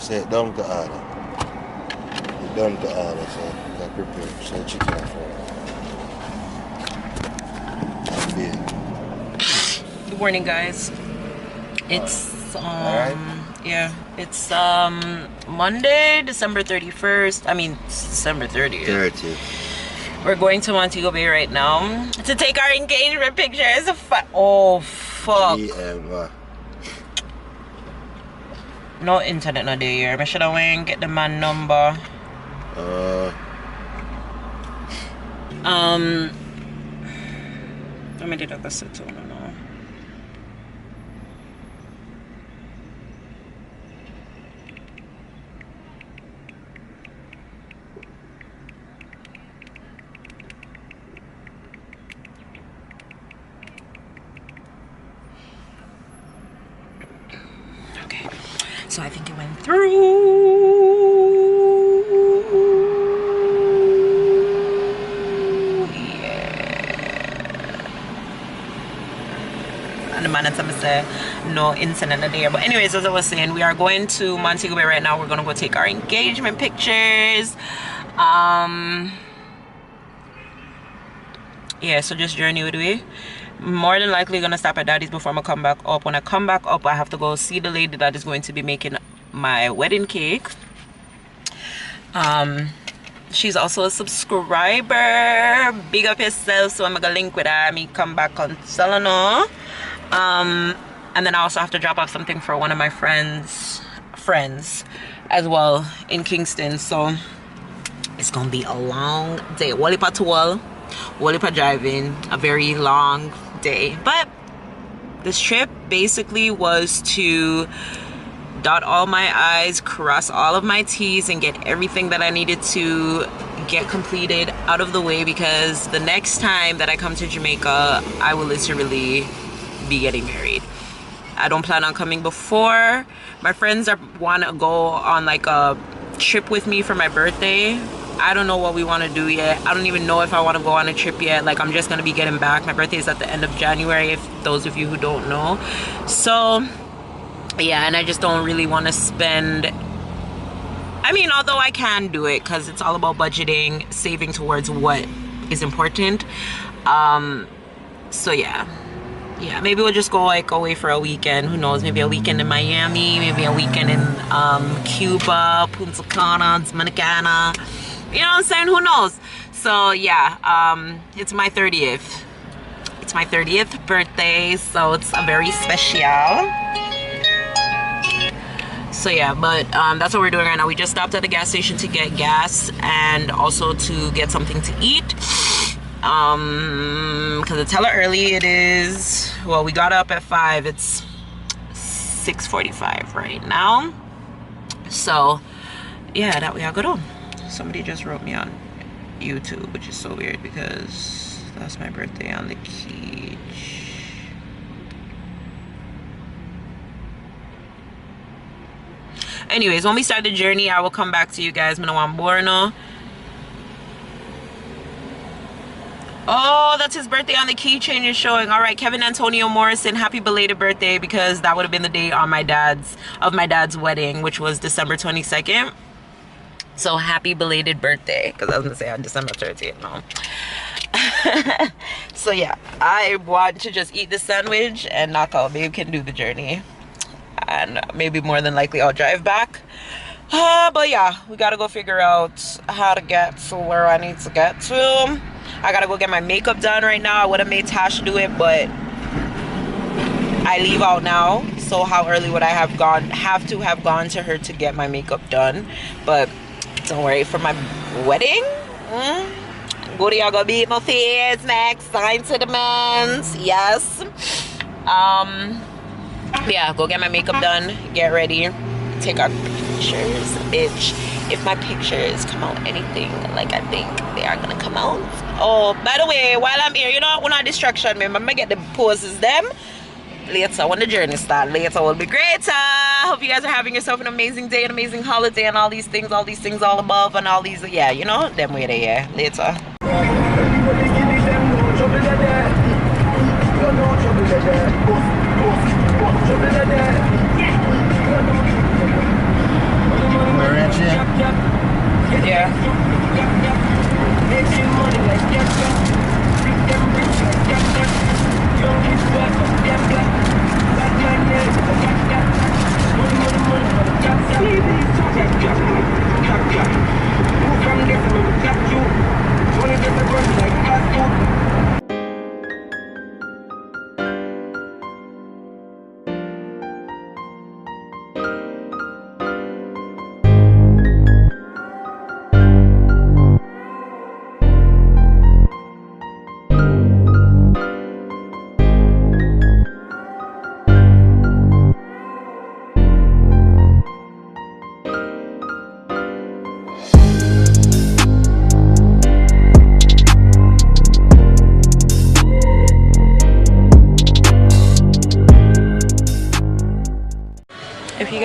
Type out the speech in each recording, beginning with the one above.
Set down to order. It's done to order, so I prepare. So chicken and fry. Good morning, guys. It's yeah, it's Monday, December 31st. I mean, December 30th. 30th. We're going to Montego Bay right now to take our engagement pictures. Oh fuck. No internet no day here. I should have went and get the man number. Let me do that. That's it. No. Okay, so I think it went through. And the man that's say no internet there. But anyways, as I was saying, we are going to Montego Bay right now. We're gonna go take our engagement pictures. Yeah, so just journey with me. More than likely gonna stop at Daddy's before I come back up. When I come back up, I have to go see the lady that is going to be making my wedding cake. She's also a subscriber. Big up yourself. So I'm gonna link with her. Me come back on Solano. And then I also have to drop off something for one of my friends as well in Kingston. So it's gonna be a long day. Wallipa tour, Wallipa driving, a very long day. But this trip basically was to dot all my I's, cross all of my T's, and get everything that I needed to get completed out of the way, because the next time that I come to Jamaica, I will literally be getting married. I don't plan on coming before. My friends want to go on like a trip with me for my birthday. I don't know what we want to do yet. I don't even know if I want to go on a trip yet. Like, I'm just going to be getting back. My birthday is at the end of January, if those of you who don't know. So yeah, and I just don't really want to spend, I mean, although I can do it because it's all about budgeting, saving towards what is important. So yeah, maybe we'll just go like away for a weekend. Who knows? Maybe a weekend in Miami, maybe a weekend in Cuba, Punta Cana, Dominicana. You know what I'm saying? Who knows? So yeah, it's my 30th. It's my 30th birthday, so it's a very special. So yeah, but that's what we're doing right now. We just stopped at the gas station to get gas and also to get something to eat. Because it's hella early. It is, well, we got up at 5. It's 6:45 right now. So yeah, that we are good on. Somebody just wrote me on YouTube, which is so weird because that's my birthday on the key. Anyways, when we start the journey, I will come back to you guys. I'm on Borno. Oh, that's his birthday on the keychain is showing. All right, Kevin Antonio Morrison, happy belated birthday, because that would have been the day on my dad's wedding, which was December 22nd. So happy belated birthday, because I was gonna say on December 30th. No. So yeah, I want to just eat the sandwich and knock out. Babe can do the journey, and maybe more than likely I'll drive back. But yeah, we gotta go figure out how to get to where I need to get to. I gotta go get my makeup done right now. I would have made Tash do it, but I leave out now. So how early would I have to have gone to her to get my makeup done? But don't worry, for my wedding, goody, I gonna beat my face next. Sign to the mans. Yes. Yeah, go get my makeup done, get ready, take our pictures, bitch. If my pictures come out anything like I think they are gonna come out. Oh, by the way, while I'm here, you know, we're not distraction, man. I'm gonna get the poses them later when the journey starts. Later will be greater. Hope you guys are having yourself an amazing day, an amazing holiday, and all these things all above, and all these, yeah, you know, them way there, yeah, later.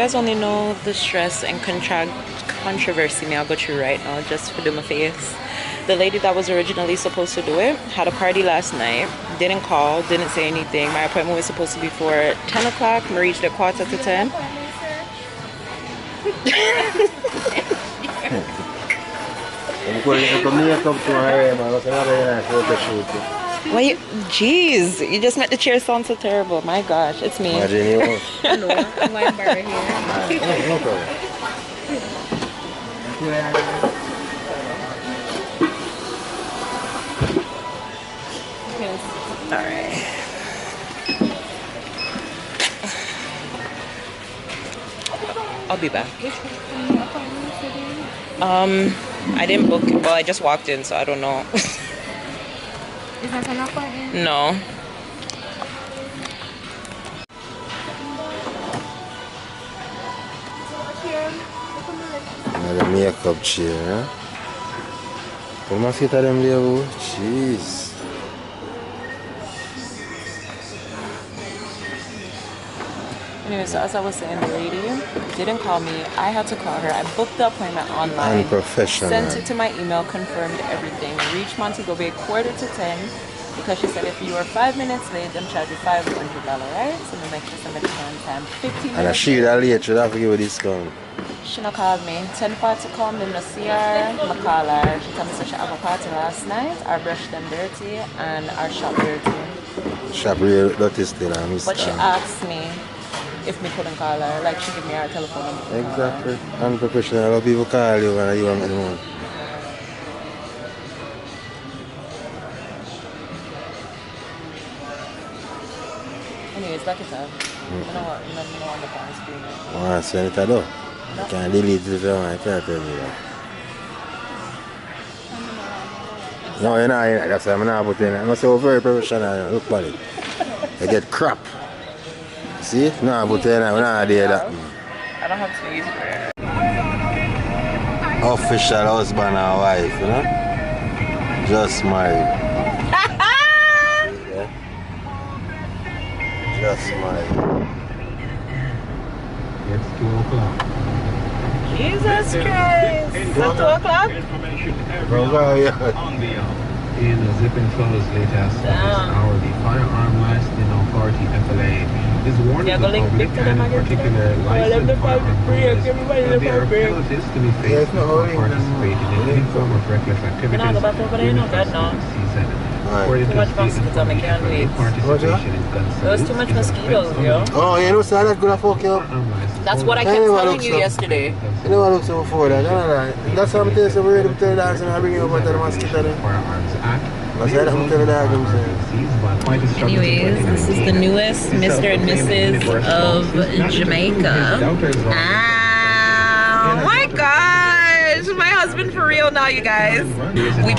guys only know the stress and controversy me I'll go through right now just for do my face. The lady that was originally supposed to do it had a party last night, didn't call, didn't say anything. My appointment was supposed to be for 10 o'clock. I reached at 10:15. Why you, jeez, you just made the chair sound so terrible. My gosh, it's me. No, I'm going bar here. No problem. Alright. I'll be back. I didn't book it. Well, I just walked in, so I don't know. Is that an appointment? No. The makeup chair, huh? Put my feet at them there, oh. Jeez. Anyway, so as I was saying, the lady didn't call me. I had to call her. I booked the appointment online. Unprofessional. Sent it to my email, confirmed everything. Reached Montego Bay 9:45 because she said if you were 5 minutes late, them charge you $500, right? So we make this a time 15 minutes. And she that late, should have to give a discount. She not called me. 10:40 come, me no see her. I call her. She told me so she have a party last night. Our brush them dirty and our shop dirty. Shop real dirty still, I miss. But she asked me if me couldn't call her. Like she give me her telephone number. Exactly. Unprofessional. A lot of people call you and you want the money. Anyways, like I said, I don't want nothing on the phone screen. I want to send it though. You can't delete it, I can't tell me that. No, you're not, that's why I'm not putting it. I'm not so very professional. Look at it. You get crap. See? No, but we're not there that. I don't have to use it. Official husband and wife, you know? Just married. Yeah? Just married. It's 2 o'clock. Jesus Christ! Is that 2 o'clock? Bro, yeah. In the zipping close latest hour, the firearm licensing authority FLA is warning the public and in particular licensed firearm holders that there are penalties to be faced for participating in any form of reckless activities during the festive season. Too much mosquitoes on the can't wait. There was too much mosquitoes, yo. Oh, you know, so that's gonna fuck you up. That's what I kept telling you yesterday. You know what looks so before that? No. That's how I'm telling you, we're ready to tell the dogs and I'll bring you over to the mosquito then. That's how I'm telling the dogs, I'm saying. Anyways, this is the newest Mr. and Mrs. of Jamaica. Oh my gosh, my husband for real now, you guys. You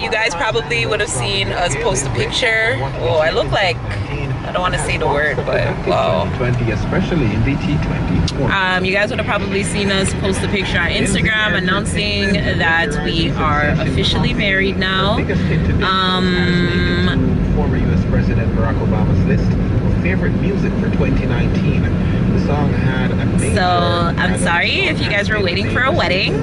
guys probably would have seen us post a picture. Oh, I look like, I don't want to say the word, but wow. Especially in the T20. You guys would have probably seen us post a picture on Instagram announcing that we are officially married now. Former U.S. President Barack Obama's list of favorite music for 2019. The song had a major, so I'm sorry if you guys were waiting for a wedding,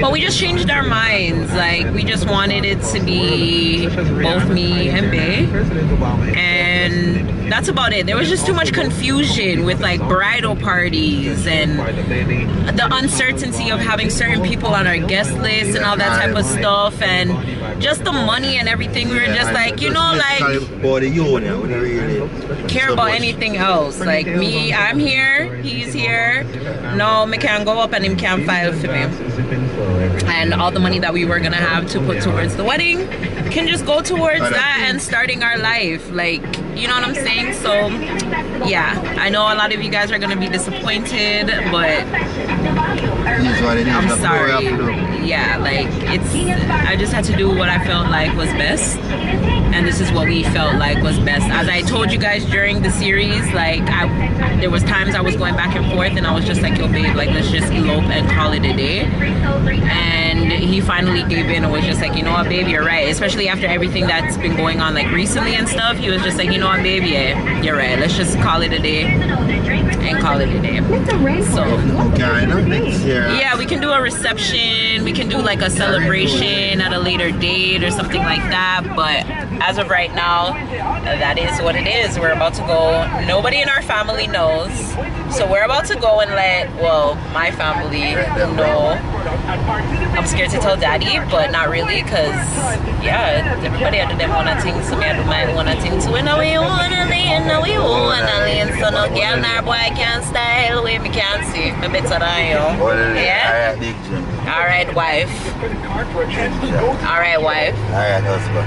but we just changed our minds. Like, we just wanted it to be both me and Bae, and that's about it. There was just too much confusion with like bridal parties and the uncertainty of having certain people on our guest list and all that type of stuff, and just the money and everything. We were just like, you know, like, care about anything else. Like me, I'm here, he's here. No, me can't go up and him can't file for me. And all the money that we were gonna have to put towards the wedding can just go towards that and starting our life. Like, you know what I'm saying? So yeah, I know a lot of you guys are gonna be disappointed, but I'm sorry. Yeah, like, I just had to do what I felt like was best, and this is what we felt like was best. As I told you guys during the series, like there was times I was going back and forth, and I was just like, yo babe, like let's just elope and call it a day. And he finally gave in and was just like, you know what babe, you're right. Especially after everything that's been going on like recently and stuff, he was just like, you know what babe, yeah, you're right, let's just call it a day and call it a day. So yeah, we can do a reception, we can do like a celebration at a later date or something like that, but as of right now, that is what it is. We're about to go. Nobody in our family knows, so we're about to go and let, well, my family know. I'm scared to tell daddy, but not really, because yeah, everybody had to them one thing, so me I do my one thing too. And now we wanna lean, now we wanna lean, so no girl nor boy can style way me can't see. Me better than you. Yeah? Alright, wife. Alright, wife. Alright, husband.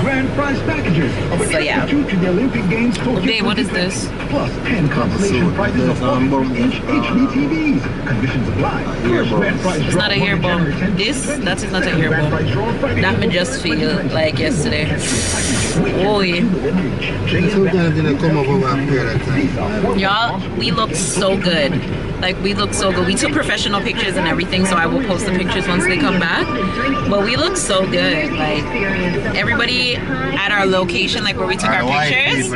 Grand prize packages. So yeah. To the Olympic Games Tokyo. Babe, what is this? Plus 10 compilation prizes of 40-inch HD TVs. Conditions apply. It's not a hair bone. That is not a hair bone. That me just feel like yesterday. Oh yeah. Y'all, we look so good. Like we look so good. We took professional pictures and everything, so I will post the pictures once they come back. But we look so good. Like everybody at our location, like where we took our pictures,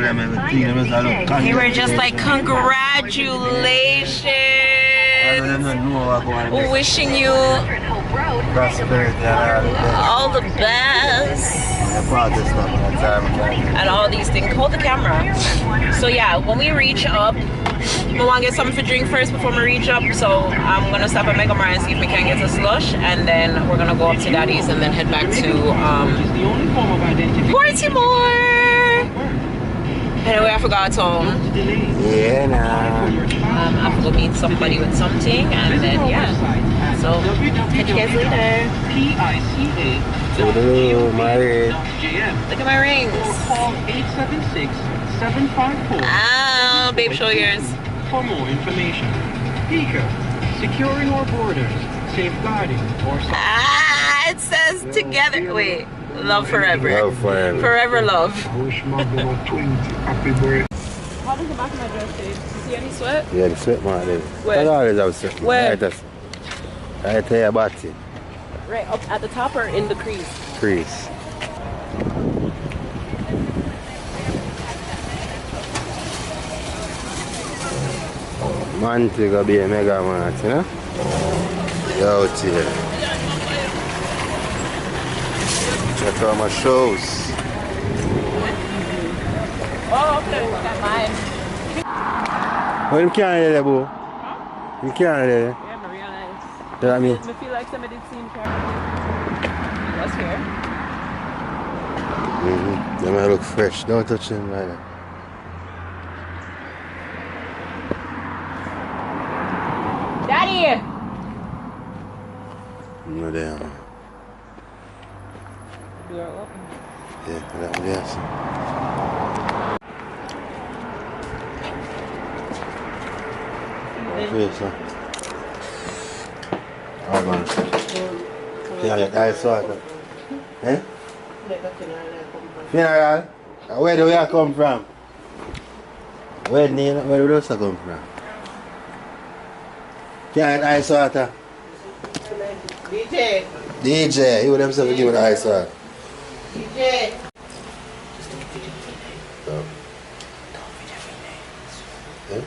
they were just like, congratulations. We're wishing you all the best and all these things. Hold the camera. So yeah, when we reach up, we want to get something to drink first before we reach up, so I'm gonna stop at Mega Mart and see if we can get a slush, and then we're gonna go up to Daddy's and then head back to Baltimore. Anyway, I forgot home. Yeah, nah. I have to go meet somebody with something, and then yeah. So catch you guys later. Look at my rings. Call 876-754. Oh, babe, show yours. For more information. Speaker, securing our borders, safeguarding or Ah, it says together. Wait, love forever. Love forever. Forever love. Happy birthday. How does the back of my dress say? You see any sweat? Yeah, the sweat mark there. Where? I always have sweat. Where? Right here, body. Right up at the top or in the crease? Crease. Man, to go be a mega man, you know? Yo, out here. Check out my shows. Oh, okay. Got mine. What you can't do, bro? You can't do. Yeah, I realize. You know what I mean? I feel like somebody did seem careful. What's here? They might look fresh. Don't touch them like that. Daddy! No, damn. Door open. Yeah, that would be awesome. Face, huh? All gone. Yeah, your eyes saw it. Eh? Funeral? Where do we come from? Where do we come from? Yeah, ice water. DJ, he would himself give it ice water. DJ. So. Yeah?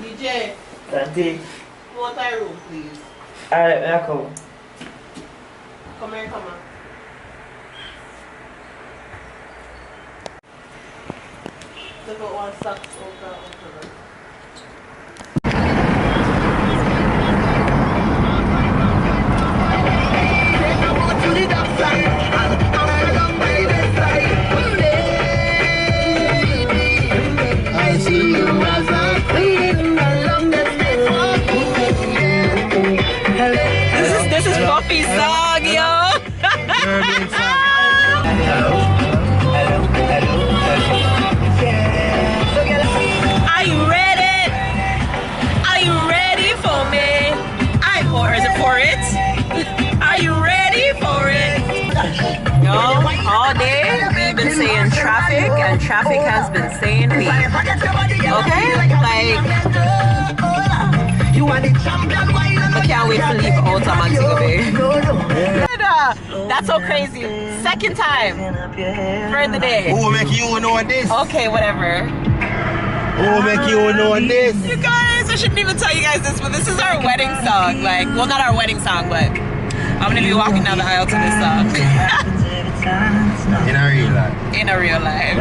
DJ. Santi. Water room, please. Alright, I come. Come here, come on. Look at one socks over. This is Puffy's song, yo. Are you traffic has been saying me. Okay? Like, I can't wait to leave out of Montego Bay. That's so crazy. Second time for the day. Who make you know this? Okay, whatever. Who make you know this? You guys, I shouldn't even tell you guys this, but this is our wedding song. Like, well, not our wedding song, but I'm gonna be walking down the aisle to this song. In a real life. In a real life.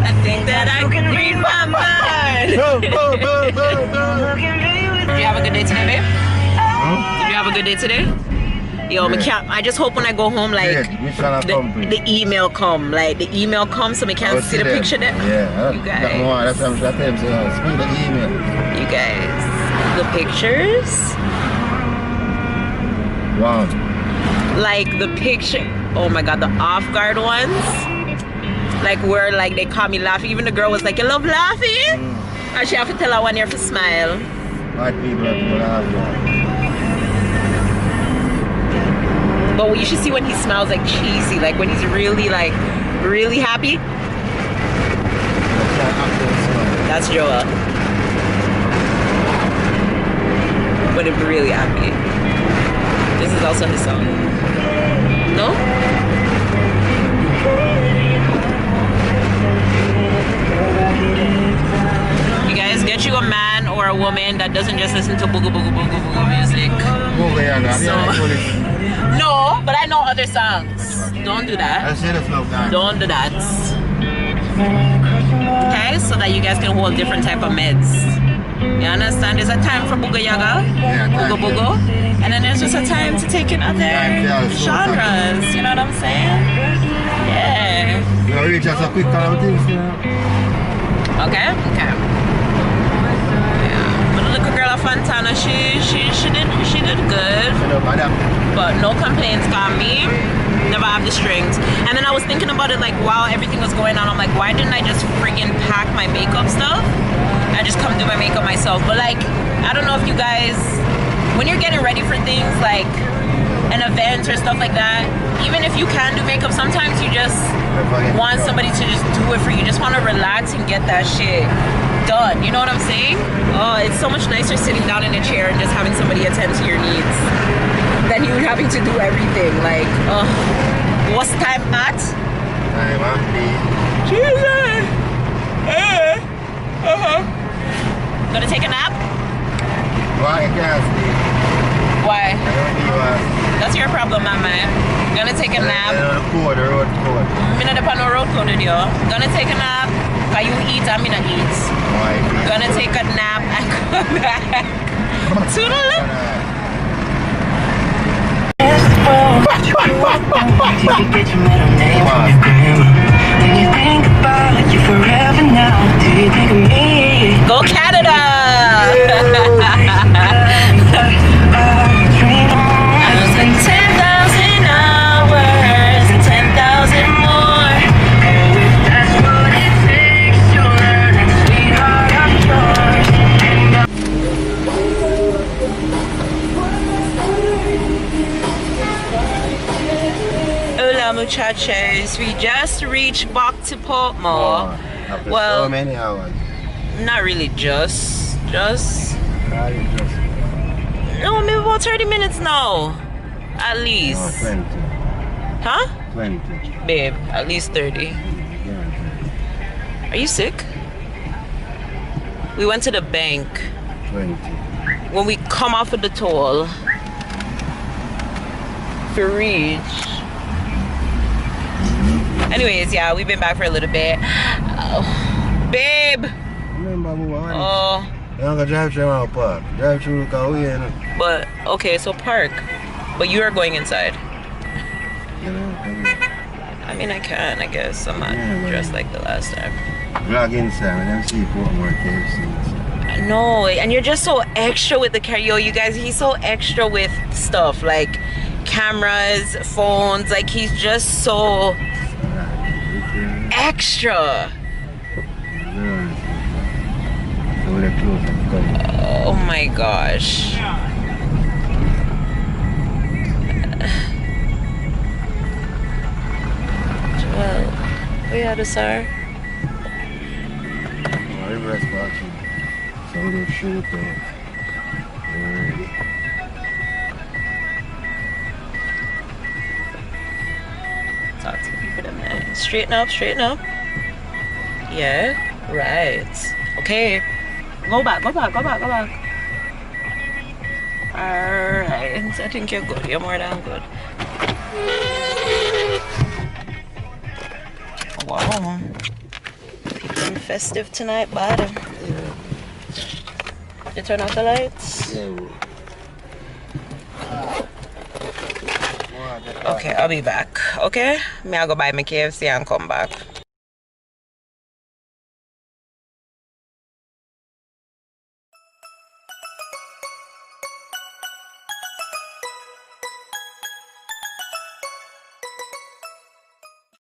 I think that I can read my mind. Did you have a good day today, babe? Did you have a good day today? Yo, I just hope when I go home, like, the email come. Like, the email comes so we can't see the picture there. Yeah. You guys. That's what I'm saying. Speed the email. You guys. The pictures. Wow. Like, the picture. Oh my God, the off-guard ones. Like, where, like, they caught me laughing. Even the girl was like, you love laughing? And she have to tell her one year to smile. White people have to laugh. But you should see when he smiles like cheesy, like when he's really like really happy. That's Joel. When he's really happy. This is also his song. No? You guys, get you a man or a woman that doesn't just listen to booga booga booga booga music. No, but I know other songs. Don't do that. Don't do that. Okay, so that you guys can hold different type of meds. You understand? There's a time for booga yaga, booga booga, and then there's just a time to take in other genres. You know what I'm saying? Yeah. Okay. Okay. Little girl of Fontana, she did good, but no complaints got me. Never have the strings. And then I was thinking about it, like, while everything was going on, I'm like, why didn't I just friggin' pack my makeup stuff and just come do my makeup myself? But like, I don't know if you guys, when you're getting ready for things like an event or stuff like that, even if you can do makeup, sometimes you just want somebody to just do it for you. You just want to relax and get that shit done. You know what I'm saying? Oh, it's so much nicer sitting down in a chair and just having somebody attend to your needs than you having to do everything. Like, what's time at? Time at Jesus! Gonna take a nap? Why can't sleep? Why? That's your problem, my man. Gonna take a nap. The road code. I'm not on the road code, yo. Gonna take a nap. Cause you eat, I'm gonna eat. Why? Gonna take a nap and come back. Toodaloo. Go Canada! I was in 10,000 hours and 10,000 more. Oh, if that's what it takes to learn, sweetheart, I'm yours. Hola muchachos, we just reached back to Portmore. Well, so many hours. Not really just no, maybe about 30 minutes now. At least. No, 20. Huh? 20. Babe, at least 30. Yeah. Are you sick? We went to the bank. 20. When we come off of the toll to reach. Anyways, yeah, we've been back for a little bit. Oh, babe. Oh. I'm gonna drive through our park. Drive through the car. But okay, so park. But you are going inside. I mean, I can, I guess. I'm not dressed like the last time. Vlog inside and then see Portmore KFC. No, and you're just so extra with the carry-on, you guys. He's so extra with stuff like cameras, phones. Like, he's just so extra. Oh my gosh. Well, we had a sir. rest parking. So we don't shoot out. Alright. Talk to the people them there. Straighten up, straighten up. Yeah, right. Okay. Go back, go back, go back, go back. Alright, I think you're good. You're more than good. Wow. Feeling festive tonight, bud. Yeah. You turn off the lights? Yeah. Okay, I'll be back. Okay? Me I'll go buy my KFC and come back.